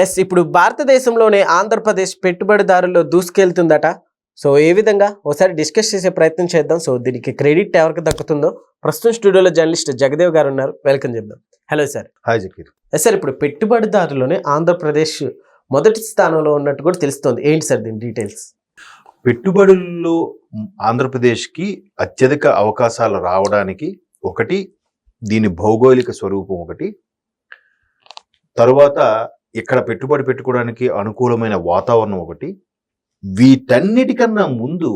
Yes ఇప్పుడు భారతదేశంలోనే Andhra Pradesh పెట్టుబడిదారుల్లో దూసుకెళ్తుందట. So ఏ విధంగా ఒకసారి డిస్కస్ చేసే ప్రయత్నం చేద్దాం. సో దీనికి క్రెడిట్ ఎవరికి దక్కుతుందో ప్రస్తుతం స్టూడియోలో జర్నలిస్ట్ జగదేవ్ గారు ఉన్నారు. వెల్కమ్ చెప్దాం. Hello sir. Hi Zakir. Yes sir, ఇప్పుడు పెట్టుబడిదారులోనే ఆంధ్రప్రదేశ్ మొదటి స్థానంలో ఉన్నట్టు కూడా తెలుస్తుంది. ఏంటి సార్ దీని డీటెయిల్స్? పెట్టుబడుల్లో ఆంధ్రప్రదేశ్కి అత్యధిక అవకాశాలు రావడానికి ఒకటి దీని భౌగోళిక స్వరూపం, ఒకటి తరువాత ఇక్కడ పెట్టుబడి పెట్టుకోవడానికి అనుకూలమైన వాతావరణం, ఒకటి వీటన్నిటికన్నా ముందు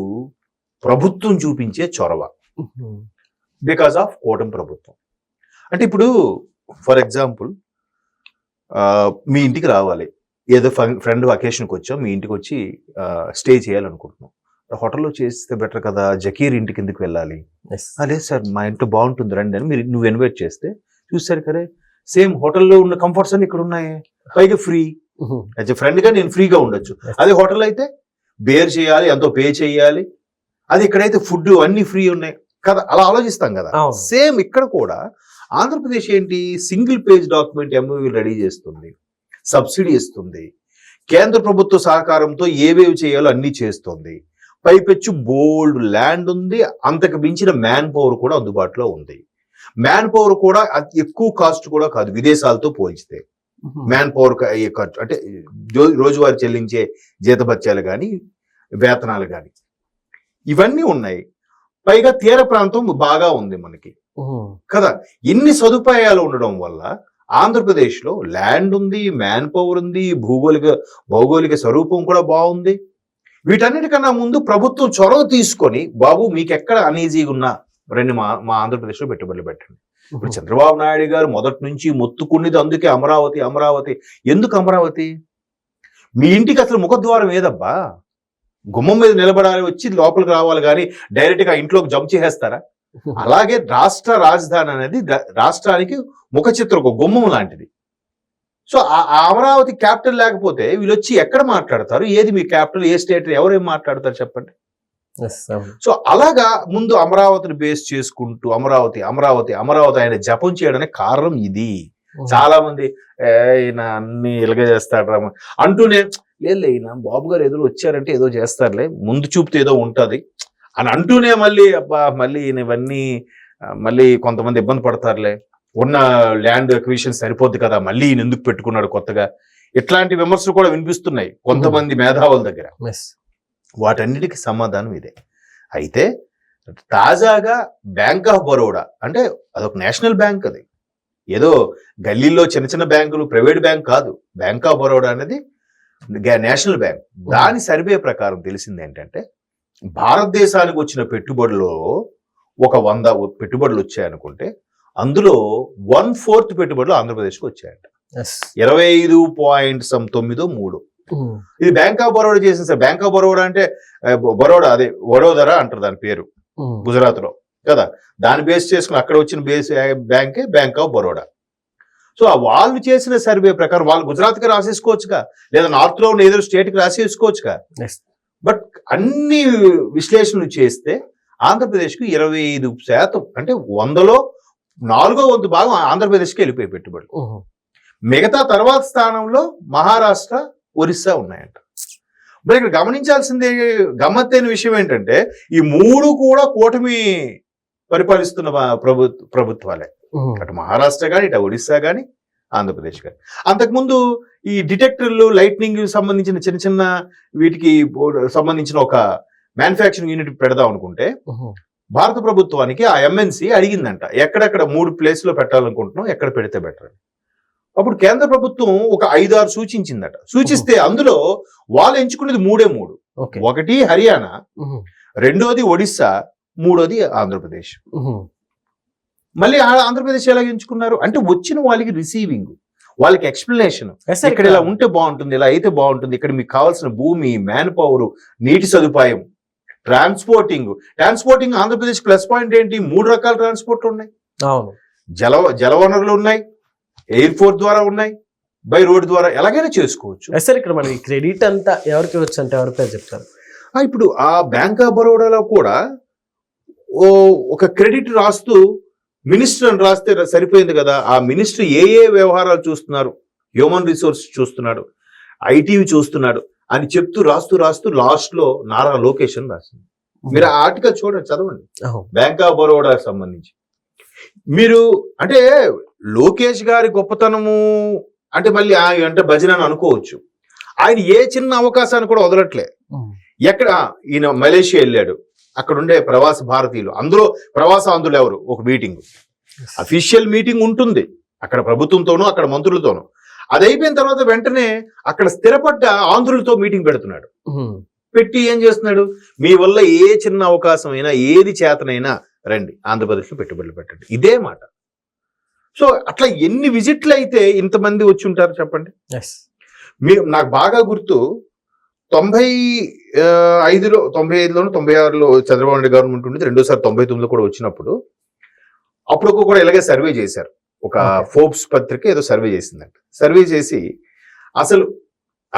ప్రభుత్వం చూపించే చొరవ బికాస్ ఆఫ్ కూటమి ప్రభుత్వం. అంటే ఇప్పుడు ఫర్ ఎగ్జాంపుల్ మీ ఇంటికి రావాలి, ఏదో ఫ్రెండ్ అకేషన్కి వచ్చాం, మీ ఇంటికి వచ్చి స్టే చేయాలనుకుంటున్నాం. హోటల్లో చేస్తే బెటర్ కదా, జకీర్ ఇంటికి ఎందుకు వెళ్ళాలి? లేదు సార్ మా ఇంట్లో బాగుంటుంది రండి అని నువ్వు ఇన్వైట్ చేస్తే చూస్తారు కరే సేమ్ హోటల్లో ఉన్న కంఫర్ట్స్ అన్ని ఇక్కడ ఉన్నాయి, పైగా ఫ్రీ. యాజ్ ఎ ఫ్రెండ్గా నేను ఫ్రీగా ఉండొచ్చు. అదే హోటల్ అయితే బేర్ చేయాలి, ఎంతో పే చేయాలి. అది ఇక్కడైతే ఫుడ్ అన్ని ఫ్రీ ఉన్నాయి కదా, అలా ఆలోచిస్తాం కదా. సేమ్ ఇక్కడ కూడా ఆంధ్రప్రదేశ్ ఏంటి, single page document MoU ready చేస్తుంది, సబ్సిడీ ఇస్తుంది, కేంద్ర ప్రభుత్వ సహకారంతో ఏవేవి చేయాలో అన్ని చేస్తుంది, పైపెచ్చు బోల్డ్ ల్యాండ్ ఉంది, అంతకు మించిన మ్యాన్ పవర్ కూడా అందుబాటులో ఉంది. మ్యాన్ పవర్ కూడా ఎక్కువ కాస్ట్ కూడా కాదు విదేశాలతో పోల్చితే. మ్యాన్ పవర్ ఖర్చు అంటే రోజువారీ చెల్లించే జీతభత్యాలు కానీ వేతనాలు కానీ ఇవన్నీ ఉన్నాయి. పైగా తీర ప్రాంతం బాగా ఉంది మనకి కదా. ఇన్ని సదుపాయాలు ఉండడం వల్ల ఆంధ్రప్రదేశ్లో ల్యాండ్ ఉంది, మ్యాన్ పవర్ ఉంది, భౌగోళిక స్వరూపం కూడా బాగుంది. వీటన్నిటికన్నా ముందు ప్రభుత్వం చొరవ తీసుకొని బాబు మీకు ఎక్కడ అనీజీగా ఉన్నా రండి మా ఆంధ్రప్రదేశ్లో పెట్టుబడులు పెట్టండి. ఇప్పుడు చంద్రబాబు నాయుడు గారు మొదటి నుంచి మొత్తుకున్నది అందుకే అమరావతి అమరావతి. ఎందుకు అమరావతి? మీ ఇంటికి అసలు ముఖద్వారం ఏదబ్బా? గుమ్మం మీద నిలబడాలి, వచ్చి లోపలికి రావాలి, కానీ డైరెక్ట్గా ఇంట్లోకి జంప్ చేసేస్తారా? అలాగే రాష్ట్ర రాజధాని అనేది రాష్ట్రానికి ముఖ చిత్రం, ఒక గుమ్మం లాంటిది. సో ఆ అమరావతి క్యాపిటల్ లేకపోతే వీళ్ళు వచ్చి ఎక్కడ మాట్లాడతారు? ఏది మీ క్యాపిటల్, ఏ స్టేట్, ఎవరేం మాట్లాడతారు చెప్పండి. సో అలాగా ముందు అమరావతిని బేస్ చేసుకుంటూ అమరావతి అమరావతి అమరావతి ఆయన జపం చేయడానికి కారణం ఇది. చాలా మంది ఈయన అన్ని ఇలాగే చేస్తాడు అంటూనే, లేదు ఈయన బాబు గారు ఏదో వచ్చారంటే ఏదో చేస్తారులే, ముందు చూపుతో ఏదో ఉంటది అని అంటూనే మళ్ళీ అబ్బా మళ్ళీ ఈయన ఇవన్నీ మళ్ళీ కొంతమంది ఇబ్బంది పడతారులే, ఉన్న ల్యాండ్ అక్విజిషన్ సరిపోద్ది కదా, మళ్ళీ ఈయన ఎందుకు పెట్టుకున్నాడు కొత్తగా, ఇట్లాంటి విమర్శలు కూడా వినిపిస్తున్నాయి కొంతమంది మేధావుల దగ్గర. వాటన్నిటికీ సమాధానం ఇదే. అయితే తాజాగా బ్యాంక్ ఆఫ్ బరోడా అంటే అదొక నేషనల్ బ్యాంక్, అది ఏదో గల్లీలో చిన్న చిన్న బ్యాంకులు, ప్రైవేట్ బ్యాంక్ కాదు. బ్యాంక్ ఆఫ్ బరోడా అనేది నేషనల్ బ్యాంక్. దాని సర్వే ప్రకారం తెలిసింది ఏంటంటే భారతదేశానికి వచ్చిన పెట్టుబడుల్లో ఒక 100 పెట్టుబడులు వచ్చాయనుకుంటే అందులో 1/4 పెట్టుబడులు ఆంధ్రప్రదేశ్కి వచ్చాయంట. 25.93. ఇది బ్యాంక్ ఆఫ్ బరోడా చేసింది సార్. బ్యాంక్ ఆఫ్ బరోడా అంటే బరోడా, అదే వడోదర అంటారు దాని పేరు, గుజరాత్ లో కదా. దాన్ని బేస్ చేసుకుని అక్కడ వచ్చిన బేస్ బ్యాంకే బ్యాంక్ ఆఫ్ బరోడా. సో వాళ్ళు చేసిన సర్వే ప్రకారం వాళ్ళు గుజరాత్కి రాసేసుకోవచ్చుగా, లేదా నార్త్ లో ఉన్న ఏదో స్టేట్కి రాసేసుకోవచ్చుగా. బట్ అన్ని విశ్లేషణలు చేస్తే ఆంధ్రప్రదేశ్కి 25% అంటే 100లో 4వ వంతు భాగం ఆంధ్రప్రదేశ్కి వెళ్ళిపోయి పెట్టుబడులు. మిగతా తర్వాత స్థానంలో మహారాష్ట్ర, ఒరిస్సా ఉన్నాయంట. మరి ఇక్కడ గమనించాల్సింది గమ్మత్తైన విషయం ఏంటంటే ఈ 3 కూడా కూటమి పరిపాలిస్తున్న ప్రభుత్వాలే. అటు మహారాష్ట్ర కానీ, ఇటు ఒడిస్సా కానీ, ఆంధ్రప్రదేశ్ కానీ. అంతకుముందు ఈ డిటెక్టర్లు, లైట్నింగ్ సంబంధించిన చిన్న చిన్న వీటికి సంబంధించిన ఒక మ్యానుఫ్యాక్చరింగ్ యూనిట్ పెడదాం అనుకుంటే భారత ప్రభుత్వానికి ఆ ఎంఎన్సీ అడిగిందంట ఎక్కడెక్కడ 3 ప్లేస్లో పెట్టాలనుకుంటున్నాం, ఎక్కడ పెడితే బెటర్ అని. అప్పుడు కేంద్ర ప్రభుత్వం ఒక 5-6 సూచించిందట. సూచిస్తే అందులో వాళ్ళు ఎంచుకునేది 3. ఒకటి హర్యానా, రెండోది ఒడిస్సా, మూడోది ఆంధ్రప్రదేశ్. మళ్ళీ ఆంధ్రప్రదేశ్ ఎలా ఎంచుకున్నారు అంటే వచ్చిన వాళ్ళకి రిసీవింగ్, వాళ్ళకి ఎక్స్ప్లెనేషన్, ఇక్కడ ఇలా ఉంటే బాగుంటుంది, ఇలా అయితే బాగుంటుంది, ఇక్కడ మీకు కావాల్సిన భూమి, మ్యాన్ పవర్, నీటి సదుపాయం, ట్రాన్స్పోర్టింగ్ ఆంధ్రప్రదేశ్ ప్లస్ పాయింట్ ఏంటి? 3 రకాల ట్రాన్స్పోర్ట్లు ఉన్నాయి. జల వనరులు ఉన్నాయి, ఎయిర్పోర్ట్ ద్వారా ఉన్నాయి, బై రోడ్ ద్వారా ఎలాగైనా చేసుకోవచ్చు. సార్ ఇక్కడ మనకి క్రెడిట్ అంతా ఎవరికి వచ్చు అంటే ఎవరి పేరు చెప్తారు? ఇప్పుడు ఆ బ్యాంక్ ఆఫ్ బరోడాలో కూడా ఒక క్రెడిట్ రాస్తూ మినిస్టర్ అని రాస్తే సరిపోయింది కదా. ఆ మినిస్టర్ ఏ వ్యవహారాలు చూస్తున్నారు, హ్యూమన్ రిసోర్స్ చూస్తున్నాడు, ఐటీవి చూస్తున్నాడు అని చెప్తూ రాస్తూ లాస్ట్ లో నారా లోకేష్ అని రాసింది. మీరు ఆ ఆర్టికల్ చూడండి, చదవండి. బ్యాంక్ ఆఫ్ బరోడాకి సంబంధించి మీరు అంటే లోకేష్ గారి గొప్పతనము అంటే మళ్ళీ అంటే భజన అని అనుకోవచ్చు. ఆయన ఏ చిన్న అవకాశాన్ని కూడా వదలట్లే. ఎక్కడ ఈయన మలేషియా వెళ్ళాడు, అక్కడ ఉండే ప్రవాస భారతీయులు, అందులో ప్రవాస ఆంధ్రులు ఎవరు, ఒక మీటింగ్, అఫీషియల్ మీటింగ్ ఉంటుంది అక్కడ ప్రభుత్వంతోనూ అక్కడ మంత్రులతోనూ. అది అయిపోయిన తర్వాత వెంటనే అక్కడ స్థిరపడ్డ ఆంధ్రులతో మీటింగ్ పెడుతున్నాడు. పెట్టి ఏం చేస్తున్నాడు, మీ వల్ల ఏ చిన్న అవకాశం అయినా ఏది చేతనైనా రండి ఆంధ్రప్రదేశ్లో పెట్టుబడులు పెట్టండి, ఇదే మాట. సో అట్లా ఎన్ని విజిట్లు అయితే ఇంతమంది వచ్చి ఉంటారు చెప్పండి. నాకు బాగా గుర్తు 95లోను 96లో చంద్రబాబు నాయుడు గవర్నమెంట్ ఉండేది, రెండోసారి 99లో కూడా వచ్చినప్పుడు అప్పుడు కూడా ఇలాగే సర్వే చేశారు. ఒక ఫోర్బ్స్ పత్రిక ఏదో సర్వే చేసిందంట. సర్వే చేసి అసలు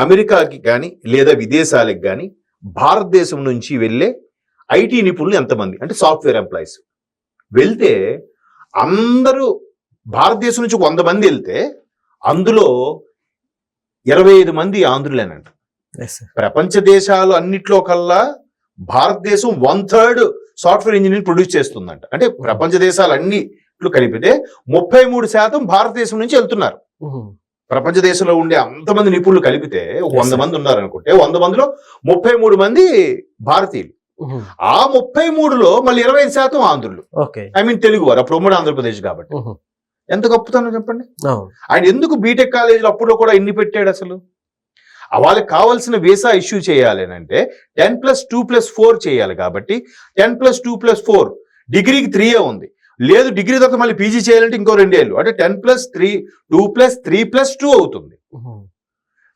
అమెరికాకి కానీ లేదా విదేశాలకు కానీ భారతదేశం నుంచి వెళ్ళే ఐటీ నిపుణులు ఎంతమంది అంటే సాఫ్ట్వేర్ ఎంప్లాయీస్ వెళ్తే, అందరూ భారతదేశం నుంచి 100 మంది వెళ్తే అందులో 25 మంది ఆంధ్రులేనంట. ప్రపంచ దేశాలు అన్నిట్లో కల్లా భారతదేశం 1/3 సాఫ్ట్వేర్ ఇంజనీర్ ప్రొడ్యూస్ చేస్తుందంట. అంటే ప్రపంచ దేశాలు అన్నిట్లు కలిపితే 33% భారతదేశం నుంచి వెళ్తున్నారు. ప్రపంచ దేశంలో ఉండే అంతమంది నిపుణులు కలిపితే 100 మంది ఉన్నారు అనుకుంటే 100 మందిలో 33 మంది భారతీయులు. ఆ 33లో మళ్ళీ 25% ఆంధ్రులు, ఐ మీన్ తెలుగు వారు, అప్పుడు ఉమ్మడి ఆంధ్రప్రదేశ్ కాబట్టి. ఎంత గొప్పతనం చెప్పండి. ఆయన ఎందుకు బీటెక్ కాలేజీలో అప్పుడు కూడా ఇన్ని పెట్టాడు అసలు? వాళ్ళకి కావాల్సిన వీసా ఇష్యూ చేయాలి అంటే 10+2+4 చేయాలి. కాబట్టి 10+2+4 డిగ్రీకి 3 ఉంది. లేదు డిగ్రీ తర్వాత మళ్ళీ పీజీ చేయాలంటే ఇంకో 2 ఏళ్ళు, అంటే 10+3 2+3+2 అవుతుంది.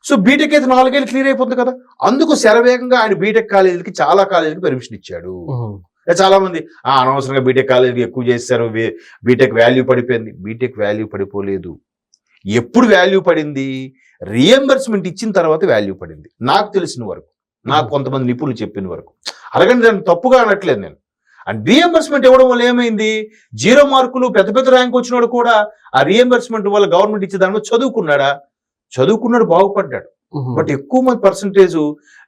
సో బీటెక్ అయితే 4 ఏళ్ళు క్లియర్ అయిపోతుంది కదా. అందుకు శరవేగంగా ఆయన బీటెక్ కాలేజీలకి చాలా కాలేజీలకి పర్మిషన్ ఇచ్చాడు. చాలా మంది అనవసరంగా బీటెక్ కాలేజీకి ఎక్కువ చేశారు, బీటెక్ వాల్యూ పడిపోయింది. బీటెక్ వాల్యూ పడిపోలేదు. ఎప్పుడు వాల్యూ పడింది? రియంబర్స్మెంట్ ఇచ్చిన తర్వాత వాల్యూ పడింది. నాకు తెలిసిన వరకు, నాకు కొంతమంది నిపుణులు చెప్పిన వరకు. అలాగని దాన్ని తప్పుగా అనట్లేదు నేను. అండ్ రియంబర్స్మెంట్ ఇవ్వడం వల్ల ఏమైంది, 0 మార్కులు పెద్ద ర్యాంక్ వచ్చినాడు కూడా ఆ రియంబర్స్మెంట్ వల్ల గవర్నమెంట్ ఇచ్చే దాని చదువుకున్నాడు బాగుపడ్డాడు. బట్ ఎక్కువ మంది పర్సంటేజ్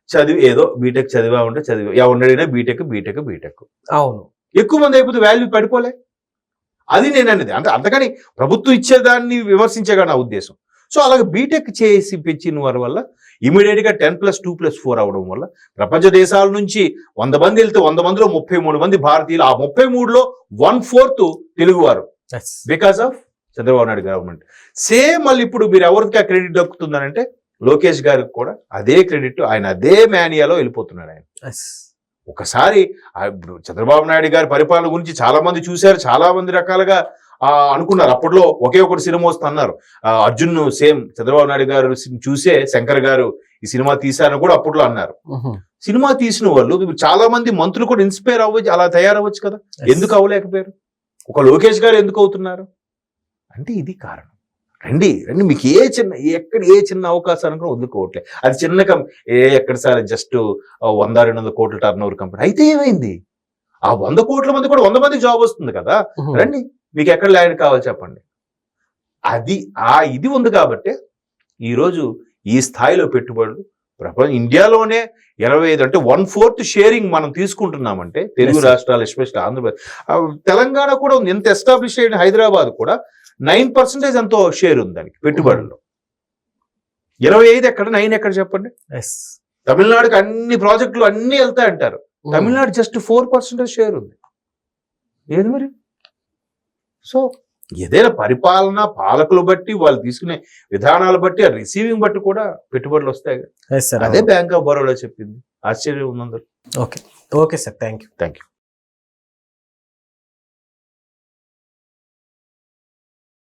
చదివి ఏదో బీటెక్ చదివా ఉంటే ఎవరినైనా బీటెక్. అవును, ఎక్కువ మంది అయిపోతే వాల్యూ పడిపోలే. అది నేను అనేది. అంటే అంతకని ప్రభుత్వం ఇచ్చేదాన్ని విమర్శించేగా నా ఉద్దేశం. సో అలాగే బీటెక్ చేసి పెంచిన వారి వల్ల ఇమీడియట్ గా 10+2+4 అవడం వల్ల ప్రపంచ దేశాల నుంచి 100 మంది వెళ్తే 100 మందిలో 33 మంది భారతీయులు, ఆ 33లో 1/4 తెలుగువారు, because of Chandrababu Naidu government. Same మళ్ళీ ఇప్పుడు మీరు ఎవరికి ఆ క్రెడిట్ దక్కుతుందనంటే లోకేష్ గారికి కూడా అదే క్రెడిట్. ఆయన అదే మేనియాలో వెళ్ళిపోతున్నాడు ఆయన. ఒకసారి చంద్రబాబు నాయుడు గారి పరిపాలన గురించి చాలా మంది చూశారు, చాలా మంది రకాలుగా అనుకున్నారు. అప్పట్లో ఒకే ఒకటి సినిమా వస్తుంది అన్నారు. అర్జున్ సేమ్ చంద్రబాబు నాయుడు గారు చూసే శంకర్ గారు ఈ సినిమా తీశారని కూడా అప్పట్లో అన్నారు. సినిమా తీసిన వాళ్ళు చాలా మంది మంత్రులు కూడా ఇన్స్పైర్ అవ్వచ్చు, అలా తయారవ్వచ్చు కదా. ఎందుకు అవ్వలేకపోయారు? ఒక లోకేష్ గారు ఎందుకు అవుతున్నారు అంటే ఇది కారణం. రండి మీకు ఏ చిన్న అవకాశాన్ని కూడా వదులుకోవట్లేదు. అది చిన్న ఎక్కడ సార్ జస్ట్ 100-200 కోట్ల టర్న్ ఓవర్ కంపెనీ అయితే ఏమైంది? ఆ 100 కోట్ల మంది కూడా 100 మందికి జాబ్ వస్తుంది కదా. రండి, మీకు ఎక్కడ ల్యాండ్ కావాలి చెప్పండి. అది ఇది ఉంది కాబట్టి ఈరోజు ఈ స్థాయిలో పెట్టుబడులు ఇండియాలోనే 25 అంటే 1/4 షేరింగ్ మనం తీసుకుంటున్నామంటే తెలుగు రాష్ట్రాలు, ఎస్పెషల్లీ ఆంధ్రప్రదేశ్, తెలంగాణ కూడా ఉంది. ఎంత ఎస్టాబ్లిష్ అయిన హైదరాబాద్ కూడా 9% ఎంతో షేర్ ఉంది దానికి పెట్టుబడుల్లో. 25 ఎక్కడ, 9 ఎక్కడ చెప్పండి. తమిళనాడుకి అన్ని ప్రాజెక్టులు అన్ని వెళ్తాయంటారు. తమిళనాడు జస్ట్ 4% షేర్ ఉంది. ఏది మరి? సో ఏదైనా పరిపాలన పాలకులు బట్టి, వాళ్ళు తీసుకునే విధానాలు బట్టి, ఆ రిసీవింగ్ బట్టి కూడా పెట్టుబడులు వస్తాయి. అదే బ్యాంక్ ఆఫ్ బరోడా చెప్పింది. ఆశ్చర్యం ఉంది అందరూ. Okay sir, thank you.